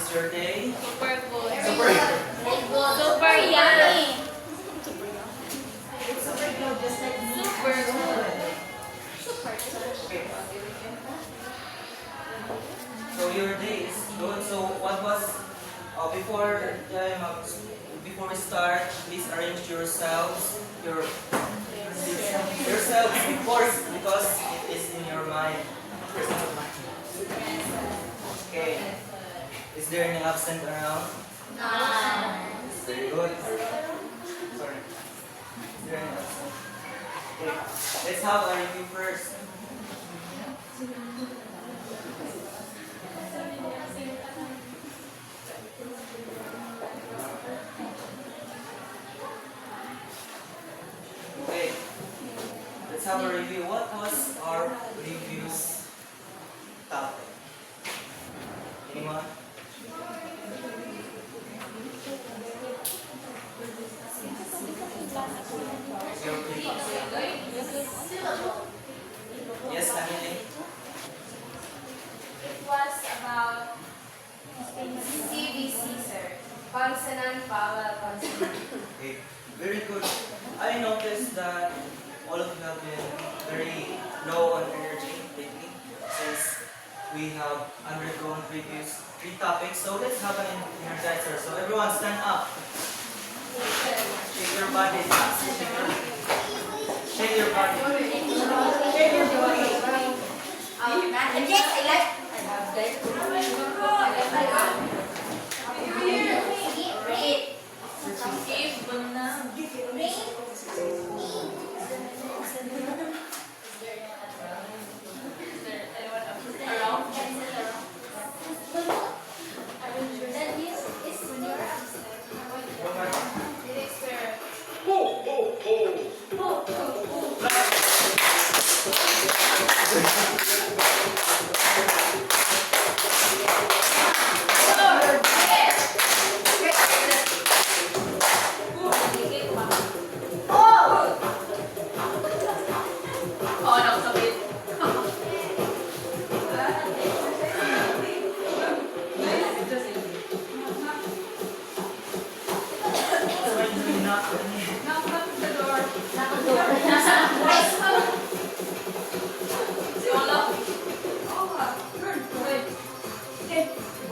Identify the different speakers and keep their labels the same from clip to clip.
Speaker 1: was your day?
Speaker 2: Super good.
Speaker 1: Super.
Speaker 2: Super yummy. Super good.
Speaker 1: Okay. So your day is good. So what was before we start, please arrange yourselves, yourselves, of course, because it is in your mind. Okay. Is there any absent around? Very good. Sorry. Is there any absent? Okay. Let's have a review first. Okay. Let's have a review. What was our review's topic? Anyone? Your previous. Yes, Emily.
Speaker 3: It was about CVC, sir. Consonant, vowel, consonant.
Speaker 1: Okay, very good. I noticed that all of you have been very low on energy lately since we have undergone previous 3 topics. So let's have an energizer. So everyone stand up. Shake your body. Shake your body.
Speaker 3: And yes, I love that.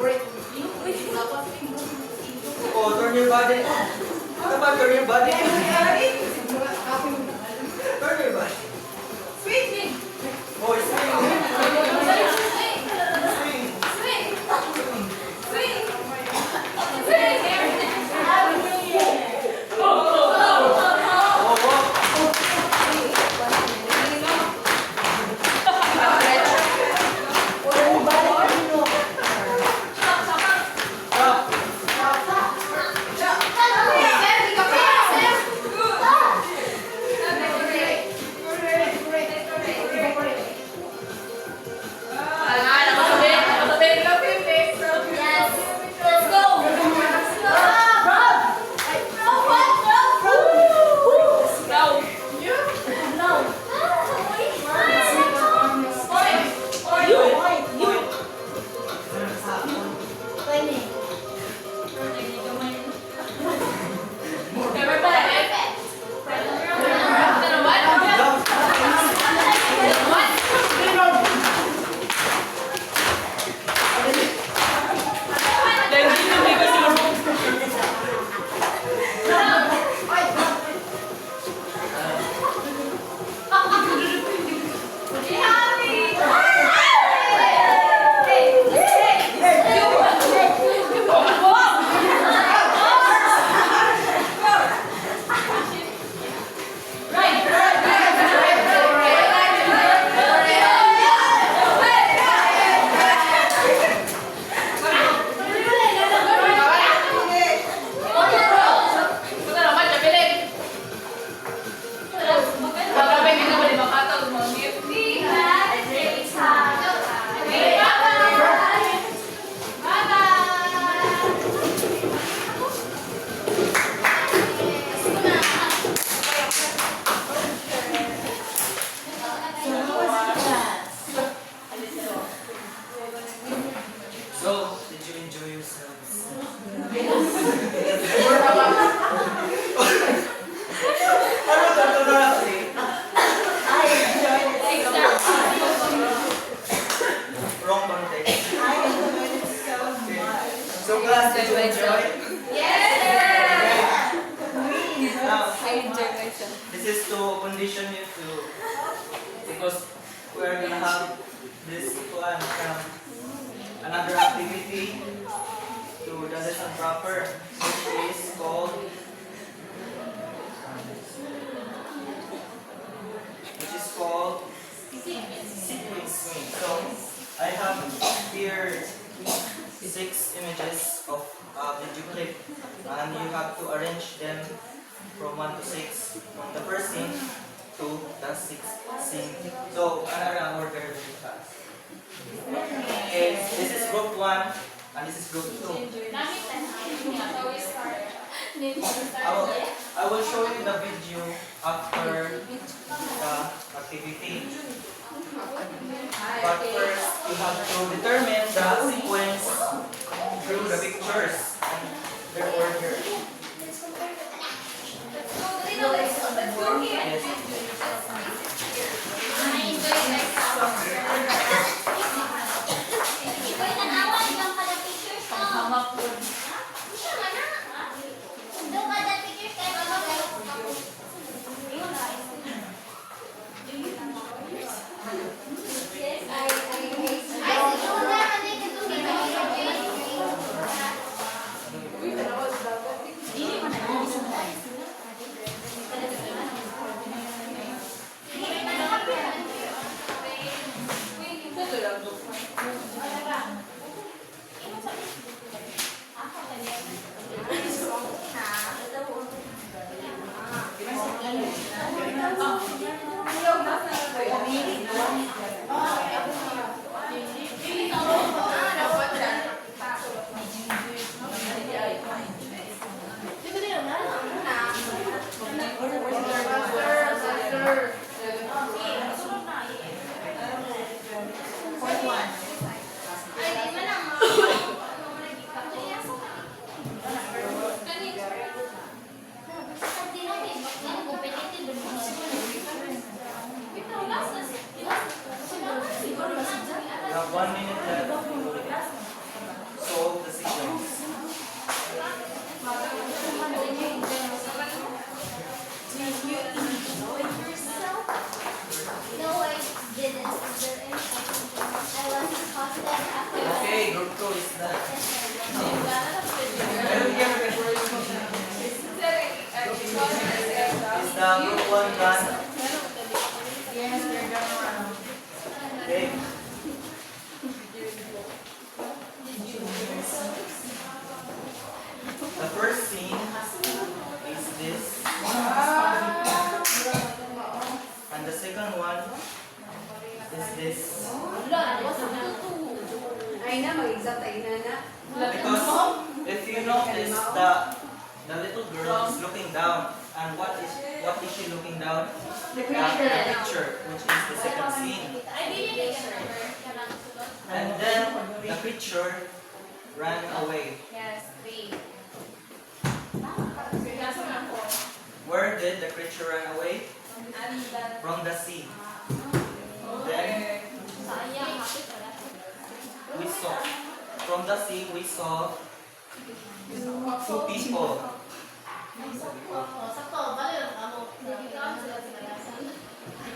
Speaker 3: Read.
Speaker 1: Oh, turn your body. What about turn your body? Turn your body. Oh, So, did you enjoy yourselves? Ano ba ito na kasi? Wrong context. So class, did you enjoy? Now,
Speaker 2: I enjoy myself.
Speaker 1: this is to condition you to, because we're gonna have this another activity to the lesson proper, which is called sequencing. So I have here 6 images of video clip, and you have to arrange them from 1 to 6, from the first scene to the 6th scene. So, another order really fast. Okay, this is group 1 and this is group 2. I will show you the video after the activity. But first, you have to determine the sequence through the pictures and their order. Yes. You have 1 minute left to solve the sequence. Okay, group 2 is done. Is the group 1 done? Okay. The first scene is this, and the second one is this. Because if you notice, the little girl is looking down, and what is she looking down? The picture, which is the second scene. And then the creature ran away. Where did the creature run away? From the sea. Then we saw, from the sea we saw 2 people.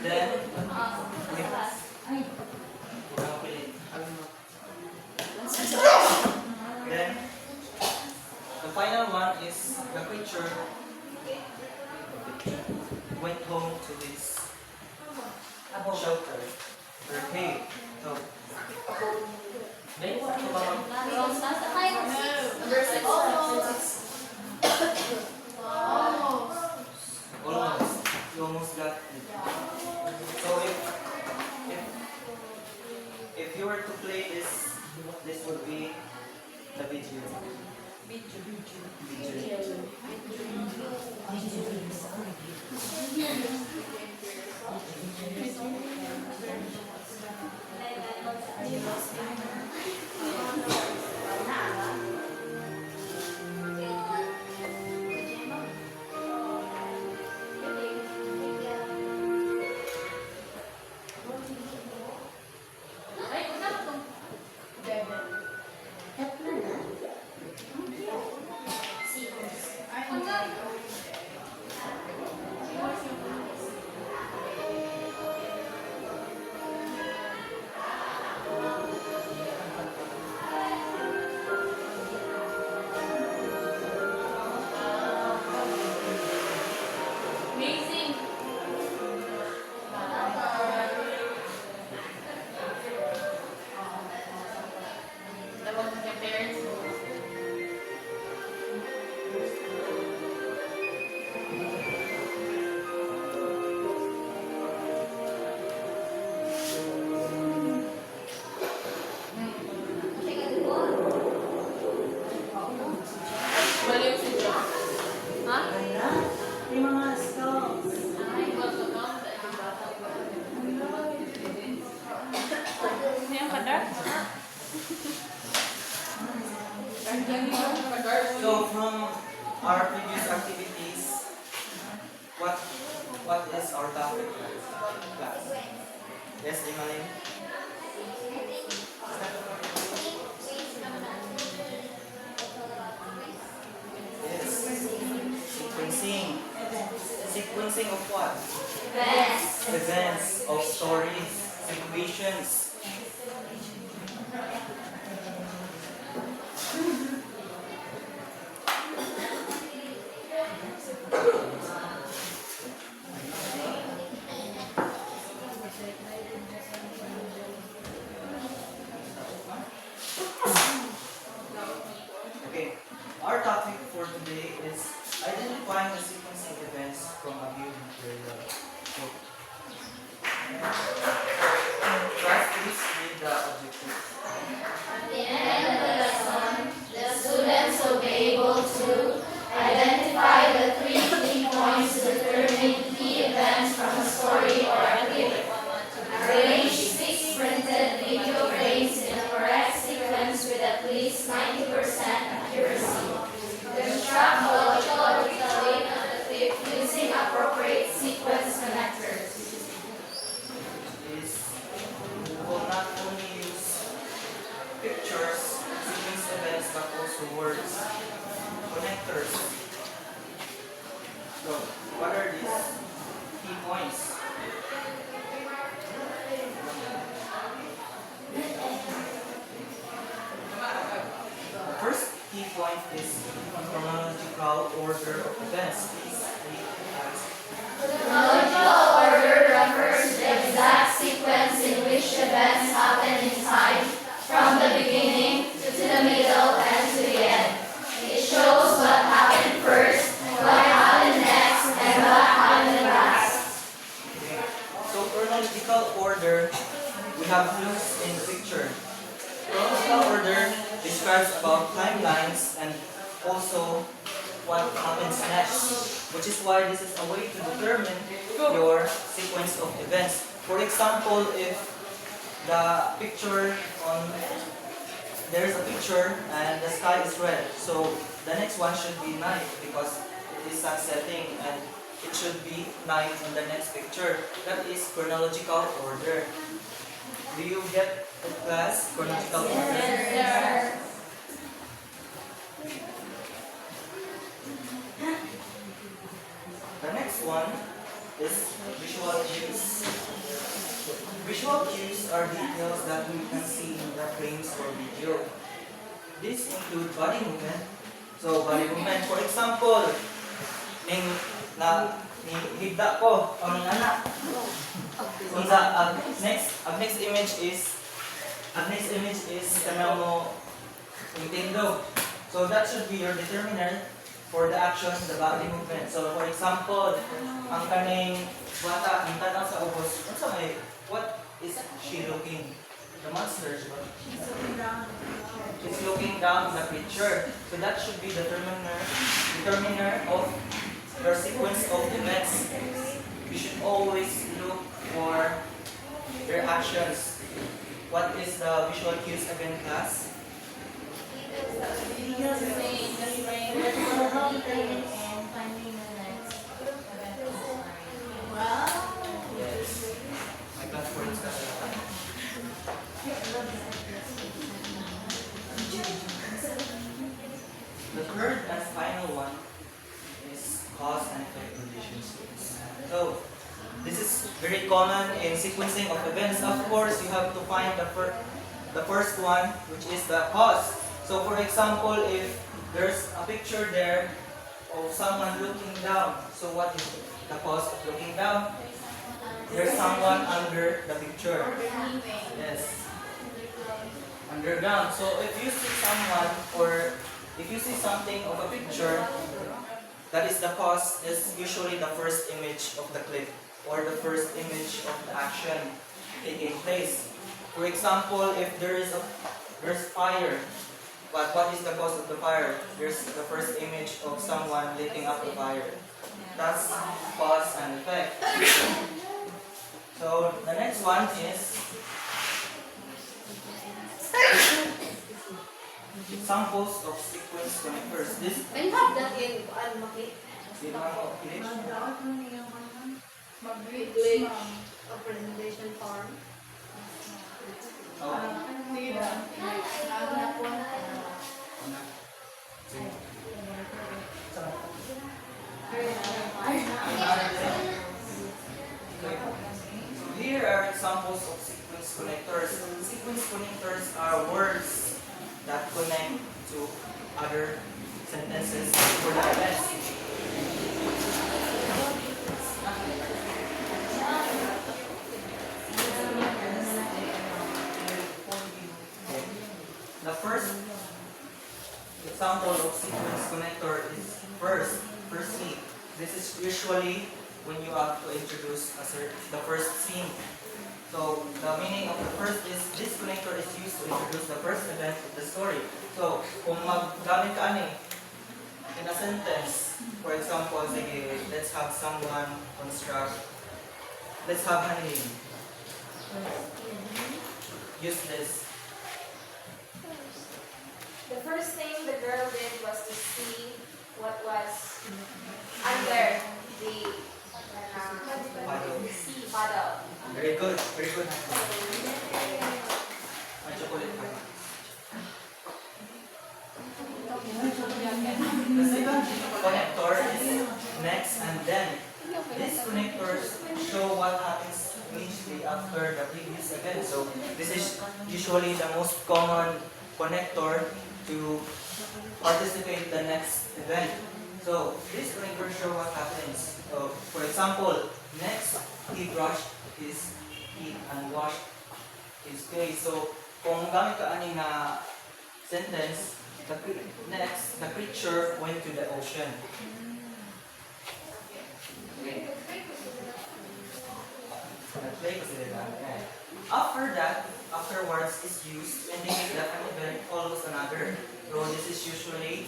Speaker 1: Then then the final one is the creature went home to his shelter or cave. So, then, almost. You almost got it. So if you were to play this would be the video. So from our previous activities, what is our topic, class? Yes, Imalim? Yes. Sequencing. Sequencing of what? Events of stories, situations. Okay, our topic for today is identifying the sequencing events from a given material. So, class, please read the objectives.
Speaker 2: At the end of the lesson, the students will be able to identify the three key points to determine key events from a story or a clip. Arrange 6 printed video frames in a correct sequence with at least 90% accuracy. Construct a logical retelling of the clip using appropriate sequence connectors.
Speaker 1: Is we will not only use pictures, sequence events, but also words, connectors. So, what are these key points? The first key point is chronological order of events. Please read as
Speaker 2: Chronological order refers to the exact sequence in which events happen in time, from the beginning to the middle and to the end. It shows what happened first, what happened next, and what happened last.
Speaker 1: okay. So chronological order, we have clues in the picture. Chronological order describes about timelines and also what happens next, which is why this is a way to determine your sequence of events. For example, if the picture on there's a picture and the sky is red, so the next one should be night because it is sun setting, and it should be night on the next picture. That is chronological order. Do you get the class chronological order? The next one is visual cues. Visual cues are details that we can see in the frames or video. These include body movement. So body movement, for example, ning na ni higda ko o ning anak. Unsa next image is kanang mo Nintendo. So that should be your determiner for the action, the body movement. So for example, ang kaning bata ang tanaw sa ubos, unsa may what is she looking? The monster, diba? She's looking down the picture. So that should be determiner of your sequence of events. You should always look for their actions. What is the visual cues again, class? Yes. My class for instance. The third and final one is cause and effect relationships. So, this is very common in sequencing of events. Of course, you have to find the first one, which is the cause. So, for example, if there's a picture there of someone looking down, so what is the cause of looking down? There's someone under the picture. Yes. Underground. So if you see someone or if you see something of a picture, that is the cause, is usually the first image of the clip or the first image of the action taking place. For example, if there's fire, but what is the cause of the fire? There's the first image of someone lighting up the fire. That's cause and effect. So the next one is examples of sequence connectors. This
Speaker 3: May have that in Maki.
Speaker 1: di ba mo glitch?
Speaker 3: Glitch of presentation form.
Speaker 1: Oh. Here are examples of sequence connectors. Sequence connectors are words that connect to other sentences for the events. The first example of sequence connector is firstly, this is usually when you have to introduce the first scene. So the meaning of the first is this connector is used to introduce the first event of the story. So kung maggamit ka ani in a sentence, for example, sige, let's have someone construct, let's have Hanlin. Use this.
Speaker 2: The first thing the girl did was to see what was under the sea puddle.
Speaker 1: Very good, very good. May chocolate pa. The second connector is next and then. These connectors show what happens immediately after the previous event. So this is usually the most common connector to participate in the next event. So this connector show what happens. So for example, next he brushed his teeth and washed his face. So kung gamit ka ani na sentence, next the creature went to the ocean. Okay. Nag-play ko sila lang. Okay. After that, afterwards is used to indicate that an event follows another. So this is usually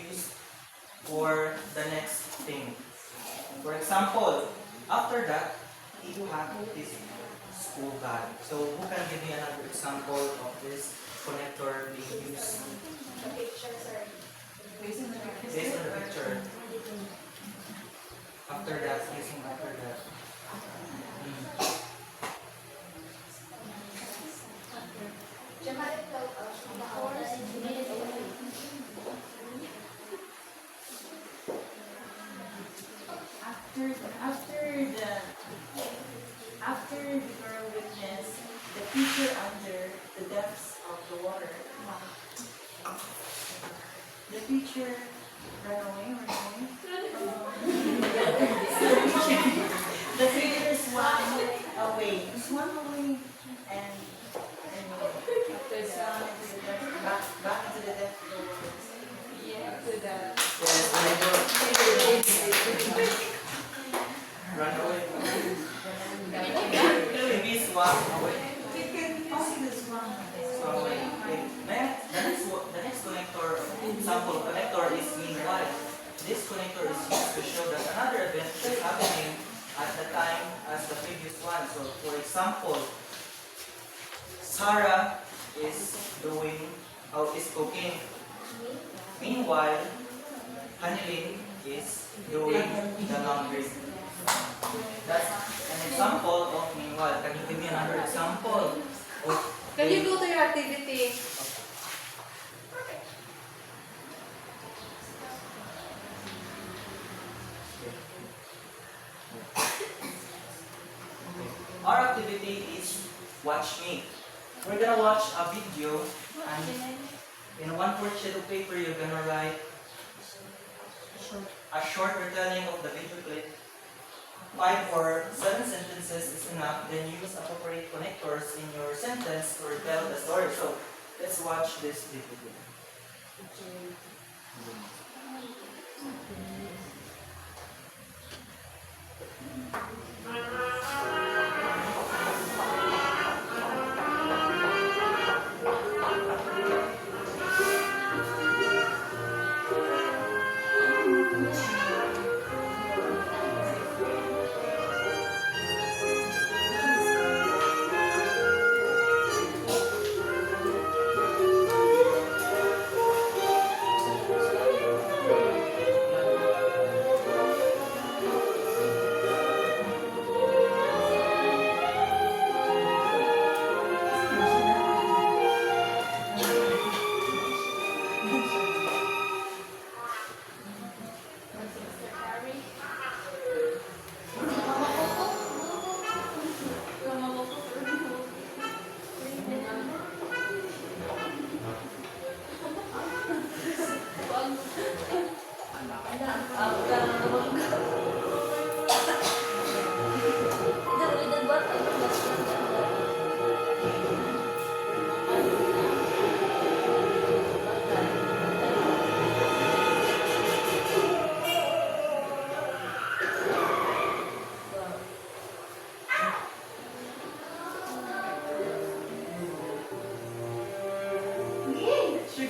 Speaker 1: used for the next thing. For example, after that, he packed his school bag. So who can give me another example of this connector being used?
Speaker 2: The picture, sir.
Speaker 1: Based on the picture. After that, using after that.
Speaker 4: After the girl witnessed the creature under the depths of the water, the creature ran away. The creature swam away, and back into the depth of the water.
Speaker 1: Yes, very good. Run away. Maybe swam away. Swam away. Okay. The next connector, sample connector is meanwhile. This connector is used to show that another event is happening at the time as the previous one. So, for example, Sarah is cooking. Meanwhile, Hanilin is doing the laundry. That's an example of meanwhile. Can you give me another example?
Speaker 3: Can you go to your activity?
Speaker 1: Our activity is watch me. We're gonna watch a video and in a 1/4 sheet of paper you're gonna write a short retelling of the video clip. 5 or 7 sentences is enough, then use appropriate connectors in your sentence to retell the story. So let's watch this video clip.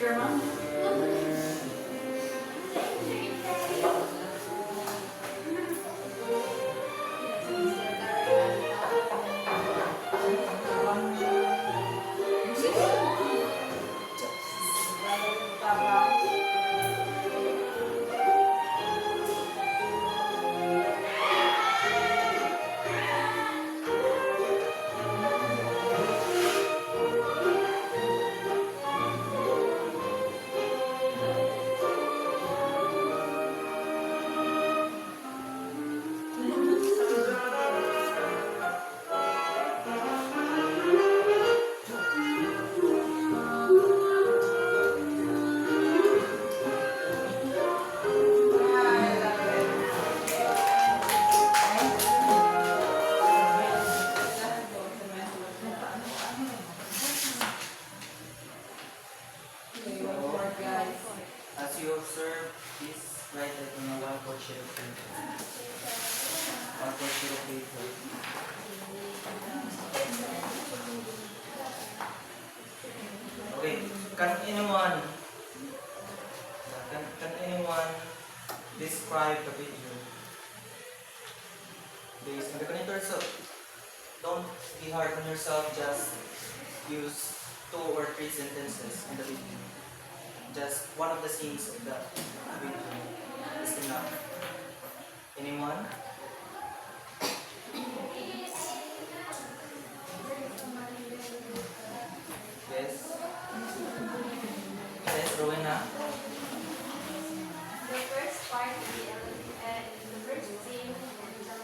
Speaker 4: bigger mom?
Speaker 1: As you observe, please write it on a 1/4 sheet of paper. 1/4 sheet of paper. Okay, can anyone describe the video based on the connector? So don't be hard on yourself, just use 2 or 3 sentences in the video. Just one of the scenes of the video is enough. Anyone? Yes? Yes, Rowena?
Speaker 2: The first part of the first scene in the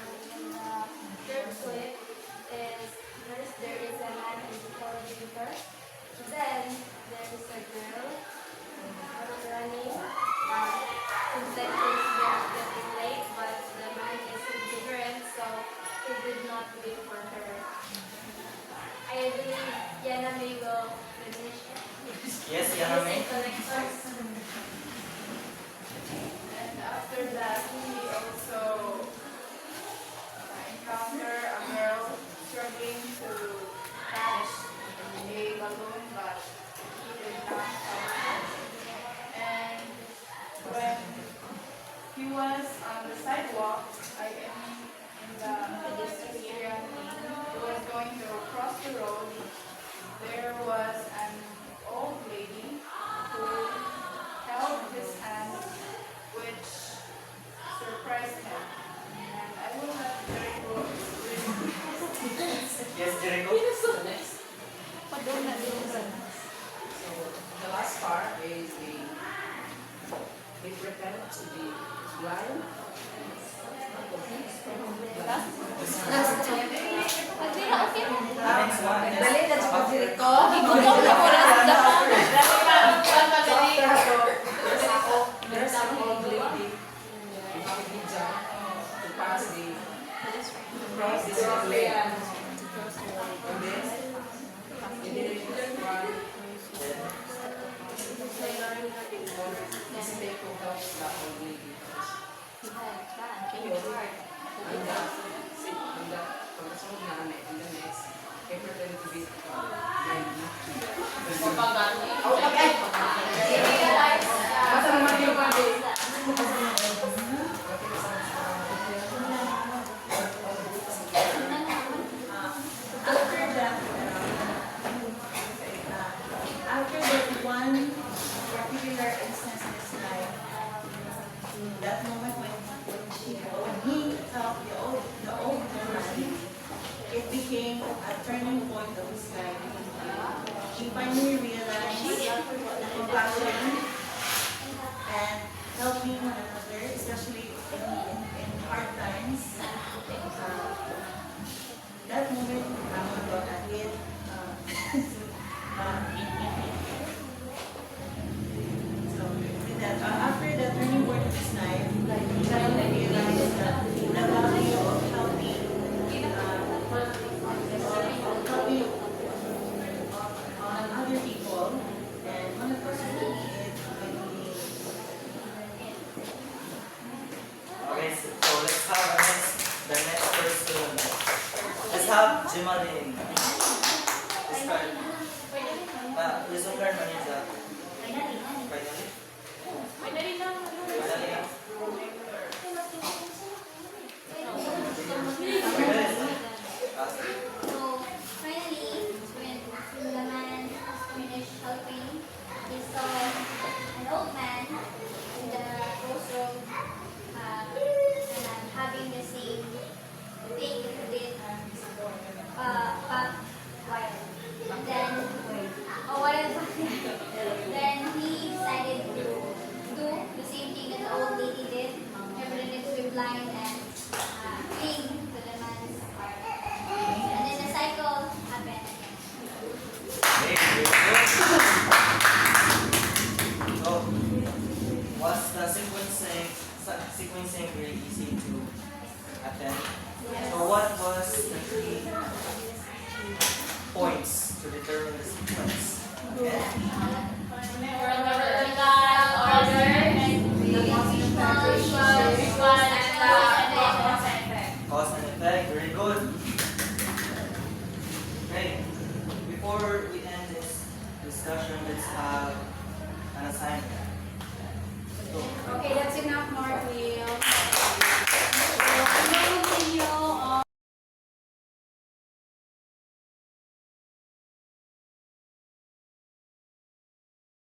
Speaker 2: third clip is first there is a man in the drinker. Then there is a girl running. Seems like he's getting late, but the man is indifferent, so he did not wait for her. I believe Yana May will finish it.
Speaker 1: Yes, Yana May?
Speaker 2: Using connectors.
Speaker 5: And after that, we also encounter a girl struggling to catch a balloon, but he did not catch it. And when he was on the sidewalk, I mean in the pedestrian, he was going to cross the road. There was an old lady who held his hand, which surprised him. And I will let Jericho explain.
Speaker 1: Yes, Jericho?
Speaker 6: So the last part is they pretend to be blind.
Speaker 1: Next one.
Speaker 3: Dali na sa pagdiriko.
Speaker 6: There's an old lady in Pakidja to cross this lane. And then in the next one, mistake to help the old lady. Pagkasunod na and the next, they pretend to be blind.
Speaker 3: Basta naman yung pandi.
Speaker 4: After that one particular instance in his life, that moment when he helped the old woman, it became a turning point of his life. He finally realized compassion and helping one another, especially in hard times. That moment, about a hit. So with that, after the turning point of his life, he suddenly realized that the value of helping, other people, and one of those who did when he.
Speaker 1: Okay, so let's have the next person. Let's have Jimalin. Describe. Resume Manisa. sequencing very easy to attend. So what was the 3 points to determine the sequence? Okay. Cause and effect, very good. Okay, before we end this discussion, let's have